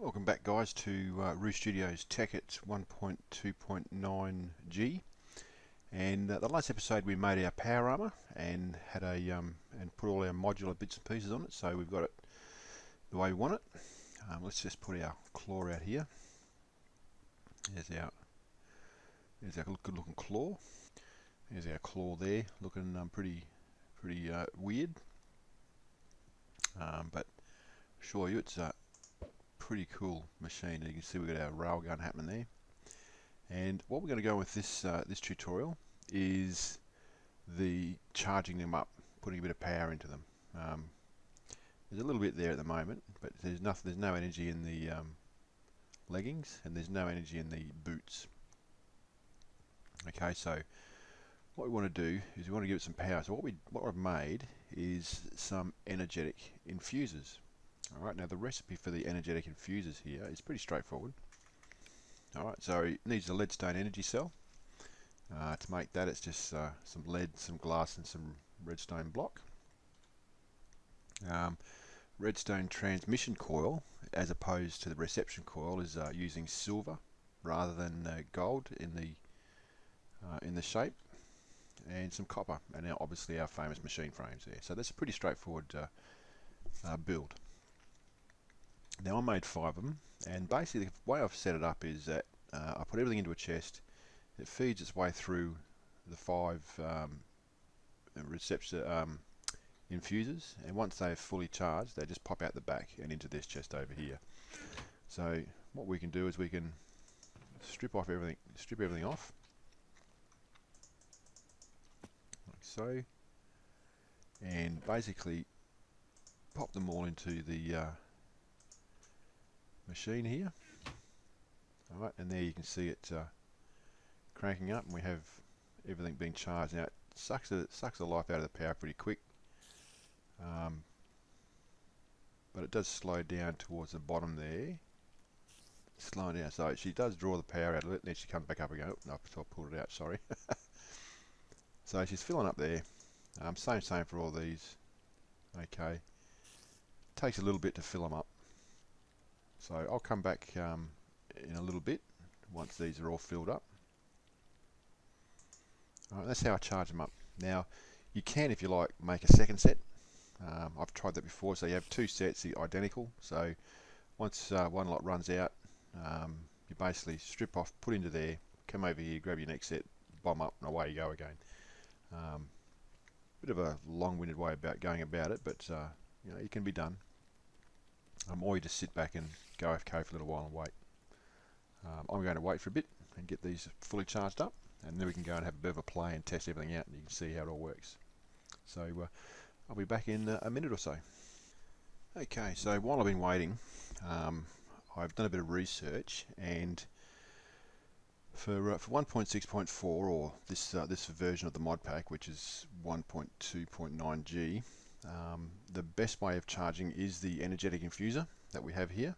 Welcome back, guys, to Roo Studios Tekkit 1.2.9G. And the last episode we made our power armor and had and put all our modular bits and pieces on it, so we've got it the way we want it. Let's just put our claw out here. There's our good looking claw. There's our claw there, looking pretty weird. But assure you, it's pretty cool machine. You can see we've got our railgun happening there. And what we're going to go with this tutorial is the charging them up, putting a bit of power into them. There's a little bit there at the moment, but there's no energy in the leggings, and there's no energy in the boots. Okay, so what we want to do is we want to give it some power. So what I've made is some energetic infusers. Alright, now the recipe for the energetic infusers here is pretty straightforward. Alright, so it needs a leadstone energy cell. To make that, it's just some lead, some glass, and some redstone block. Redstone transmission coil, as opposed to the reception coil, is using silver rather than gold in the shape, and some copper, and now obviously our famous machine frames there. So that's a pretty straightforward build. Now I made 5 of them, and basically the way I've set it up is that I put everything into a chest. It feeds its way through the 5 infusers, and once they're fully charged, they just pop out the back and into this chest over here. So what we can do is we can strip everything off, like so, and basically pop them all into the machine here. Alright, and there you can see it cranking up, and we have everything being charged. Now it sucks the life out of the power pretty quick, but it does slow down towards the bottom there. Slowing down, so she does draw the power out of it, and then she comes back up again. Oh, no, I pulled it out, sorry. So she's filling up there. Same for all these. Okay, takes a little bit to fill them up. So I'll come back in a little bit once these are all filled up. Alright, that's how I charge them up. Now you can, if you like, make a second set. I've tried that before. So you have 2 sets identical. So once one lot runs out, you basically strip off, put into there, come over here, grab your next set, bomb up, and away you go again. Bit of a long-winded way about going about it, but you know, it can be done. Or you just sit back and go AFK for a little while and wait. I'm going to wait for a bit and get these fully charged up, and then we can go and have a bit of a play and test everything out, and you can see how it all works. So I'll be back in a minute or so. Okay, so while I've been waiting, I've done a bit of research, and for 1.6.4, or this version of the mod pack, which is 1.2.9G, the best way of charging is the energetic infuser that we have here.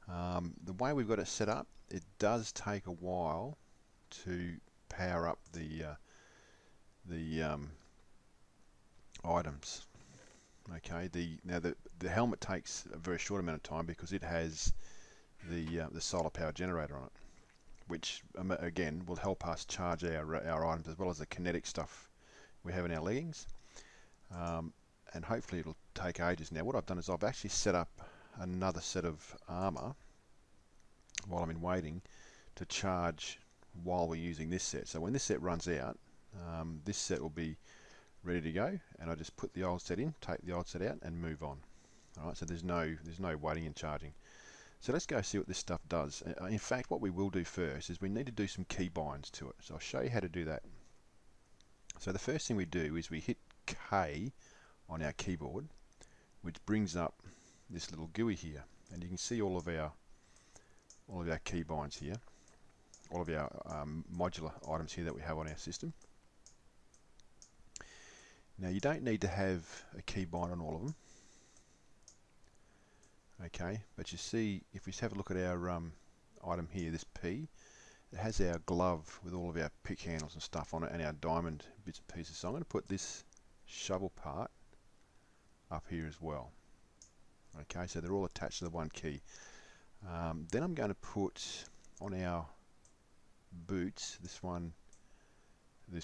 The way we've got it set up, it does take a while to power up the items. Okay, the helmet takes a very short amount of time because it has the solar power generator on it, which again will help us charge our items, as well as the kinetic stuff we have in our leggings. And hopefully it'll take ages. Now what I've done is I've actually set up another set of armor while I'm in waiting to charge while we're using this set. So when this set runs out, this set will be ready to go, and I just put the old set in, take the old set out, and move on. Alright, so there's no waiting and charging. So let's go see what this stuff does. In fact, what we will do first is we need to do some keybinds to it. So I'll show you how to do that. So the first thing we do is we hit K on our keyboard, which brings up this little GUI here, and you can see all of our keybinds here, all of our modular items here that we have on our system. Now you don't need to have a keybind on all of them, okay, but you see, if we have a look at our item here, this P, it has our glove with all of our pick handles and stuff on it, and our diamond bits and pieces. So I'm going to put this shovel part up here as well. Okay, so they're all attached to the one key. Then I'm going to put on our boots this one, and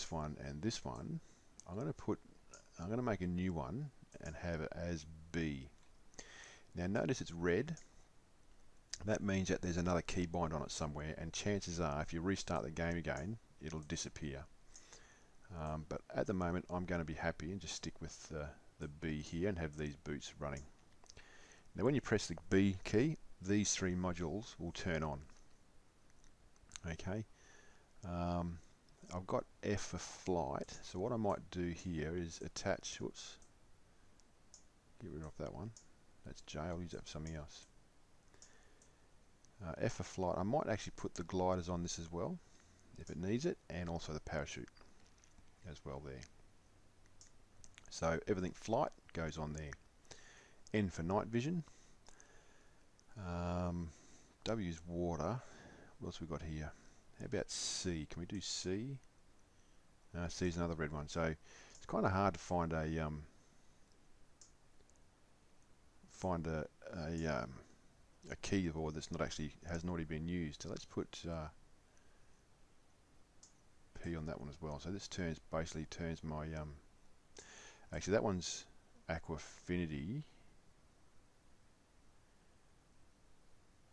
this one. I'm going to make a new one and have it as B. Now notice it's red. That means that there's another keybind on it somewhere, and chances are if you restart the game again it'll disappear. But at the moment I'm going to be happy and just stick with the B here and have these boots running. Now when you press the B key, these three modules will turn on. Okay, I've got F for flight, so what I might do here is attach, whoops, get rid of that one, that's J, I'll use that for something else. F for flight, I might actually put the gliders on this as well, if it needs it, and also the parachute as well there. So everything flight goes on there. N for night vision. W is water. What else we got here? How about C? Can we do C? C is another red one. So it's kind of hard to find a keyboard that's not actually hasn't already been used. So let's put P on that one as well. So this basically turns my actually that one's Aquafinity.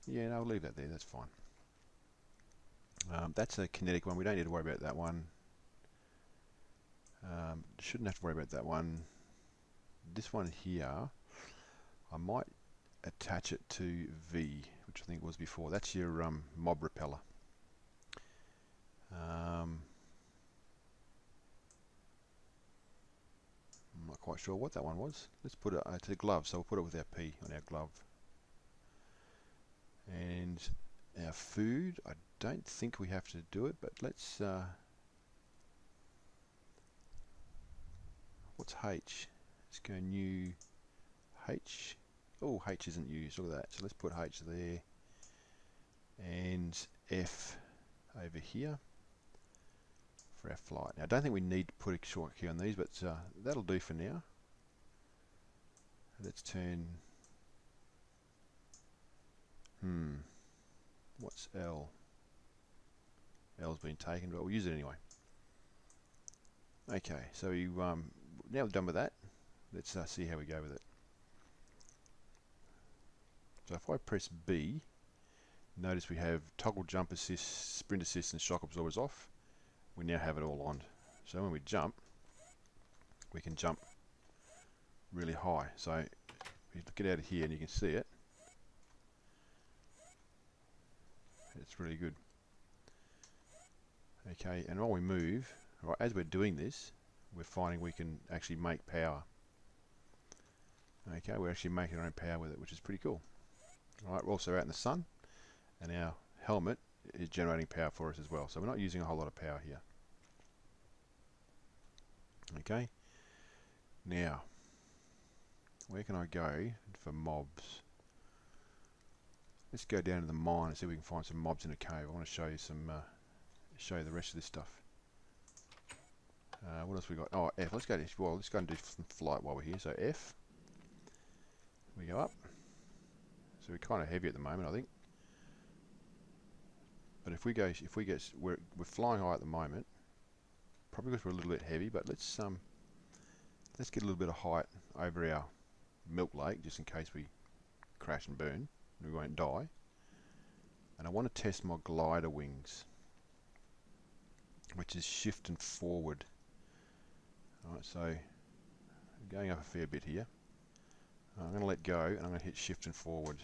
Yeah, no, I'll leave that there, that's fine. That's a kinetic one, we don't need to worry about that one. Shouldn't have to worry about that one. This one here, I might attach it to V, which I think it was before. That's your mob repeller. I'm not quite sure what that one was. Let's put it to the glove, so we'll put it with our P on our glove. And our food, I don't think we have to do it, but let's what's H? Let's go new H. Oh, H isn't used, look at that. So let's put H there and F over here for our flight. Now I don't think we need to put a short key on these, but that'll do for now. Let's turn what's L? L's been taken, but we'll use it anyway. Okay, so now we're done with that. Let's see how we go with it. So if I press B, notice we have toggle jump assist, sprint assist and shock absorbers off. We now have it all on. So when we jump, we can jump really high. So if you get out of here and you can see it, it's really good. Okay, and while we move, right, as we're doing this, we're finding we can actually make power. Okay, we're actually making our own power with it, which is pretty cool. Alright, we're also out in the sun, and our helmet is generating power for us as well. So we're not using a whole lot of power here. Okay, now, where can I go for mobs? Let's go down to the mine and see if we can find some mobs in a cave. I want to show you some, show you the rest of this stuff. What else we got? Oh, F. Let's go and do some flight while we're here. So F. We go up. So we're kind of heavy at the moment, I think. But if we get, we're flying high at the moment. Probably because we're a little bit heavy. But let's get a little bit of height over our milk lake, just in case we crash and burn. We won't die. And I want to test my glider wings, which is shift and forward. Alright, so going up a fair bit here. I'm going to let go and I'm going to hit shift and forward.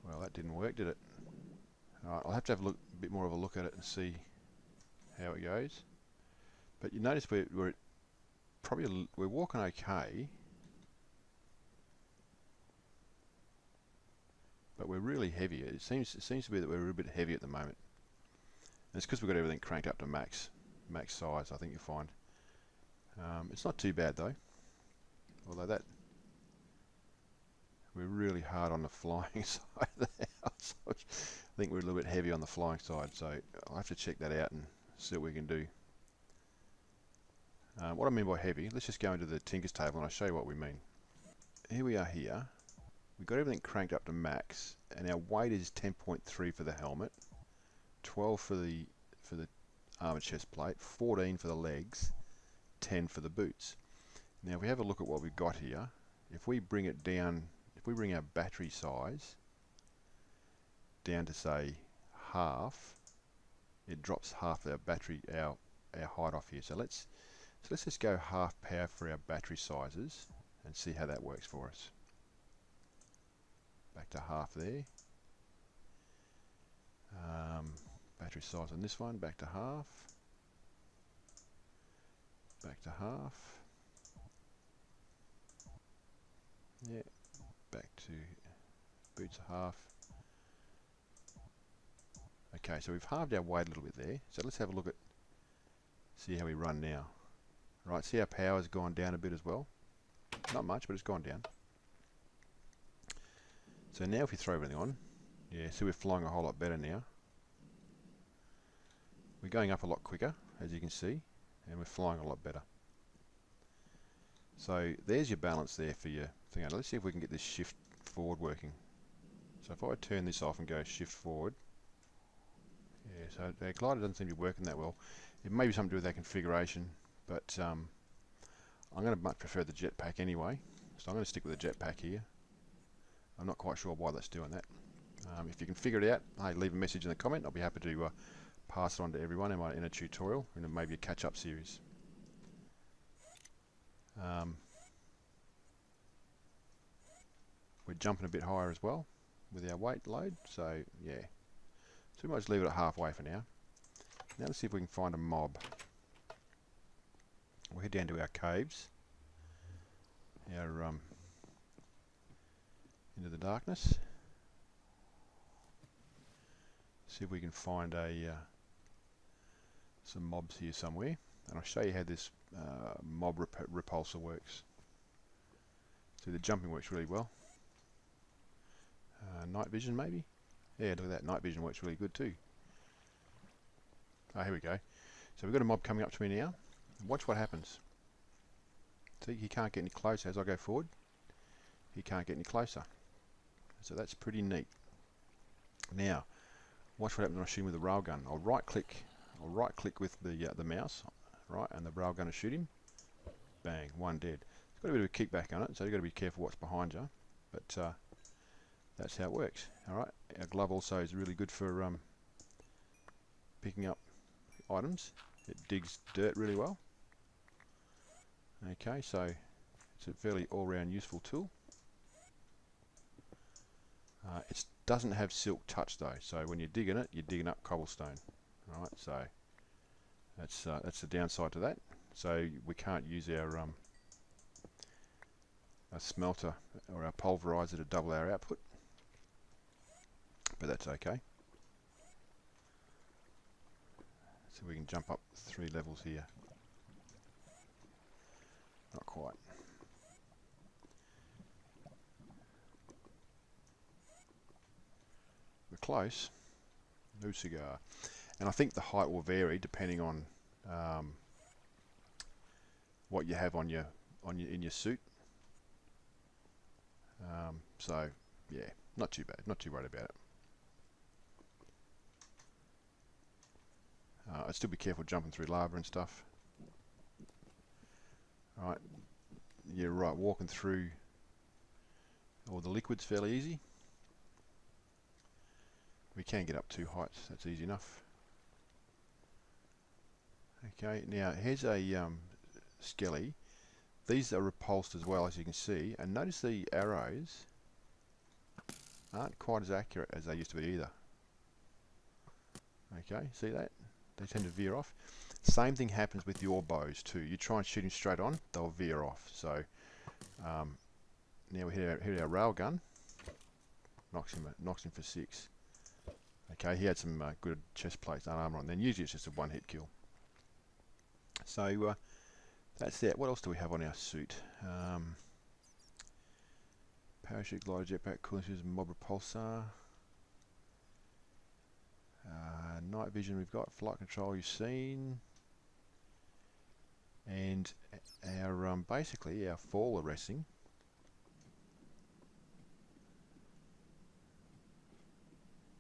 Well, that didn't work, did it? Alright, I'll have to have a bit more of a look at it and see how it goes. But you notice we're walking okay, but we're really heavy. It seems to be that we're a bit heavy at the moment. And it's because we've got everything cranked up to max size, I think you'll find. It's not too bad though, although that we're really hard on the flying side of the house. I think we're a little bit heavy on the flying side, so I'll have to check that out and see what we can do. What I mean by heavy, let's just go into the Tinker's table and I'll show you what we mean. here we are here. We've got everything cranked up to max, and our weight is 10.3 for the helmet, 12 for the armored chest plate, 14 for the legs, 10 for the boots. Now if we have a look at what we've got here, if we bring it down, if we bring our battery size down to say half, it drops half our battery, our height off here. So let's just go half power for our battery sizes and see how that works for us. Back to half there. Battery size on this one, back to half. Back to half. Yeah, back to boots half. Okay, so we've halved our weight a little bit there. So let's have a look at, see how we run now. Right, see our power's gone down a bit as well. Not much, but it's gone down. So now if we throw everything on, yeah, see we're flying a whole lot better now. We're going up a lot quicker, as you can see, and we're flying a lot better. So there's your balance there for your thing. Now let's see if we can get this shift forward working. So if I turn this off and go shift forward, yeah, so our glider doesn't seem to be working that well. It may be something to do with that configuration, but I'm going to much prefer the jetpack anyway, so I'm going to stick with the jetpack here. I'm not quite sure why that's doing that. If you can figure it out, hey, leave a message in the comment. I'll be happy to pass it on to everyone in a tutorial, and maybe a catch-up series. We're jumping a bit higher as well with our weight load, so yeah. So we might just leave it at halfway for now. Now let's see if we can find a mob. We'll head down to our caves, into the darkness. See if we can find some mobs here somewhere, and I'll show you how this mob repulsor works. So the jumping works really well. Night vision maybe? Yeah, look at that, night vision works really good too. Oh, here we go. So we've got a mob coming up to me now. Watch what happens. See, he can't get any closer as I go forward. He can't get any closer. So that's pretty neat. Now, watch what happens when I shoot him with a railgun. I'll right click with the mouse, right, and the railgun will shoot him. Bang, one dead. It's got a bit of a kickback on it, so you've got to be careful what's behind you. But that's how it works. Alright, our glove also is really good for picking up items. It digs dirt really well. Okay, so it's a fairly all-round useful tool. It doesn't have silk touch though, so when you're digging it, you're digging up cobblestone. Alright, so that's the downside to that. So we can't use our smelter or our pulverizer to double our output, but that's okay. So we can jump up 3 levels here. Not quite. We're close. No cigar. And I think the height will vary depending on what you have in your suit. So yeah, not too bad. Not too worried about it. I'd still be careful jumping through lava and stuff. Alright, yeah, right, walking through all the liquids fairly easy. We can get up 2 heights, that's easy enough. Okay, now here's a skelly. These are repulsed as well, as you can see, and notice the arrows aren't quite as accurate as they used to be either. Okay, see that? They tend to veer off. Same thing happens with your bows too. You try and shoot him straight on, they'll veer off. So now we hit our railgun. Knocks him for 6. Okay, he had some good chest plates and armor on. Then usually it's just a one-hit kill. So that's that. What else do we have on our suit? Parachute, glider, jetpack, cooling shoes, mob repulsor. Night vision we've got, flight control you've seen, and our basically our fall arresting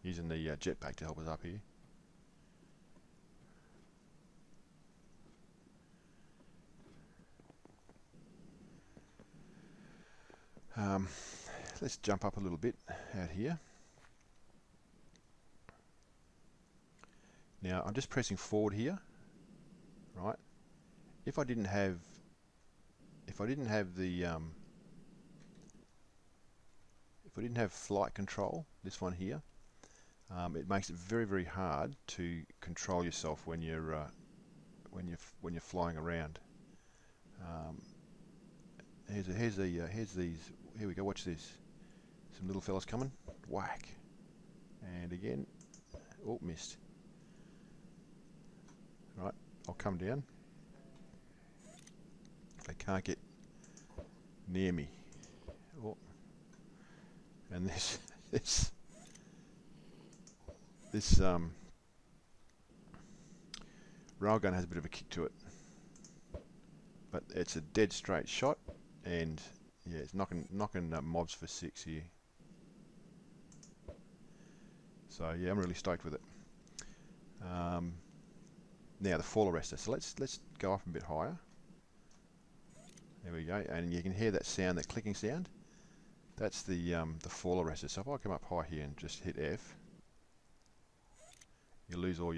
using the jetpack to help us up here. Let's jump up a little bit out here. Now I'm just pressing forward here, right? If I didn't have flight control, this one here, it makes it very, very hard to control yourself when you're flying around. Here's these. Here we go. Watch this. Some little fellas coming. Whack. And again. Oh, missed. Right. I'll come down. They can't get near me. Oh. And this railgun has a bit of a kick to it, but it's a dead straight shot, and yeah, it's knocking mobs for 6 here. So yeah, I'm really stoked with it. Now the fall arrestor. So let's go up a bit higher. There we go, and you can hear that sound, that clicking sound. That's the fall arrestor. So if I come up high here and just hit F, you lose all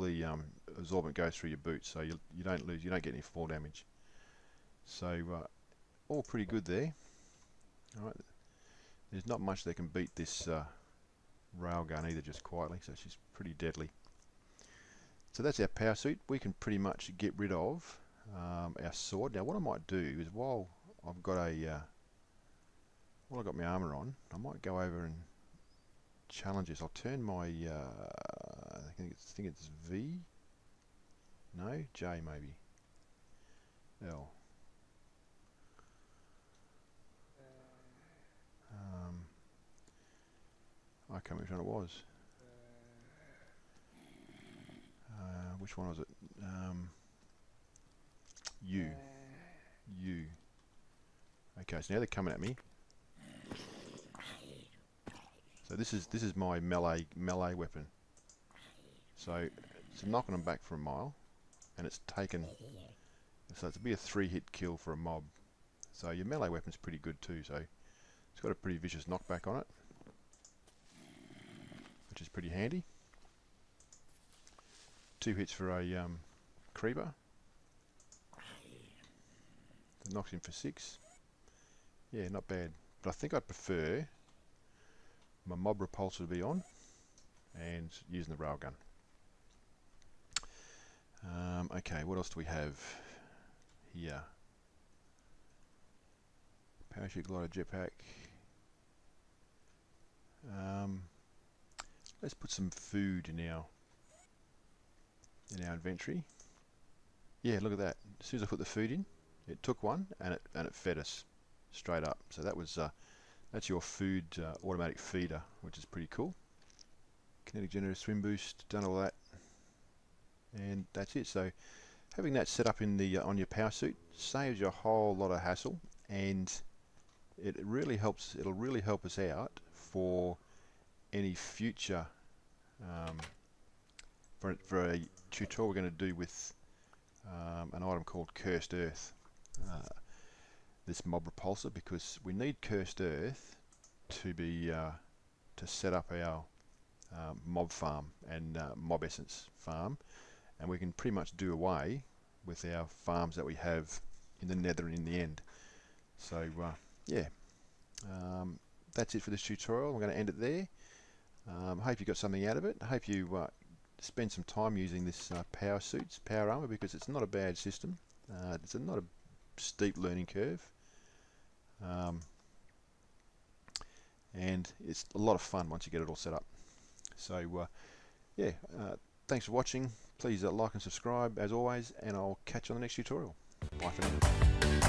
the absorbent goes through your boots, so you don't get any fall damage. So all pretty good there. All right, there's not much that can beat this railgun either, just quietly. So she's pretty deadly. So that's our power suit. We can pretty much get rid of our sword. Now what I might do is, while I've got my armor on, I might go over and challenge this. I'll turn my I think it's V. No, J maybe. L. I can't remember which one it was. Which one was it? U. Okay, so now they're coming at me. So this is my melee weapon. So it's knocking them back for a mile, and it's taken. So it's be a 3-hit kill for a mob. So your melee weapon's pretty good too. So it's got a pretty vicious knockback on it, which is pretty handy. 2 hits for a creeper. That knocks him for 6. Yeah, not bad. But I think I'd prefer my mob repulsor to be on and using the railgun. Okay, what else do we have here? Paraglider Jetpack. Let's put some food in our inventory. Yeah, look at that. As soon as I put the food in, it took one and it fed us straight up. So that was that's your food automatic feeder, which is pretty cool. Kinetic generator, swim boost, done all that, and that's it. So having that set up in the on your power suit saves you a whole lot of hassle, and it really helps. It'll really help us out for any future for a tutorial we're going to do with an item called Cursed Earth. This mob repulsor, because we need Cursed Earth to be to set up our mob farm and mob essence farm, and we can pretty much do away with our farms that we have in the nether and in the end. So yeah, that's it for this tutorial. We're going to end it there. Hope you got something out of it. I hope you spend some time using this power armor, because it's not a bad system. It's not a steep learning curve, and it's a lot of fun once you get it all set up. So yeah, thanks for watching. Please like and subscribe as always, and I'll catch you on the next tutorial. Bye for now.